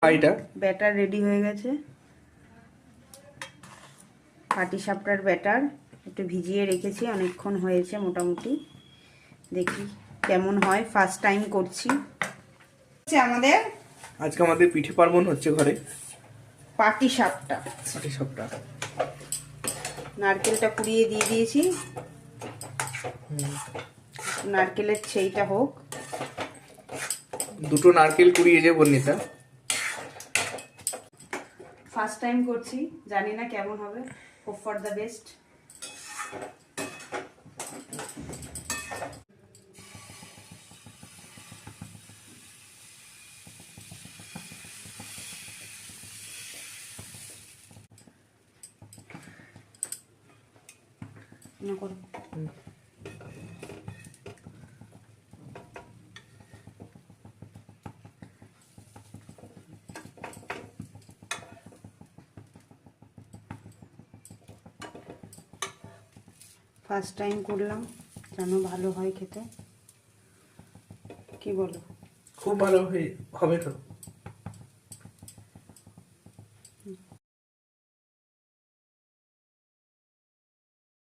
এটা batter ready হয়ে গেছে। পাটিসাপটার ব্যাটার একটু ভিজিয়ে রেখেছি, অনেকক্ষণ হয়েছে মোটামুটি। দেখি কেমন হয়, ফার্স্ট টাইম করছি। আজকে আমাদের পিঠে পার্বণ হচ্ছে ঘরে। পাটিসাপটা নারকেলটা কুড়িয়ে দিয়ে দিয়েছি, নারকেলের সেইটা হোক। দুটো নারকেল কুড়িয়েছে বর্ণিতা। ফার্স্ট টাইম করছি, জানি না কেমন হবে। Hope for the best. না করো। ফার্স্ট টাইম করলাম, যেন ভালো হয় খেতে। কি বলো? খুব ভালো হবে তো।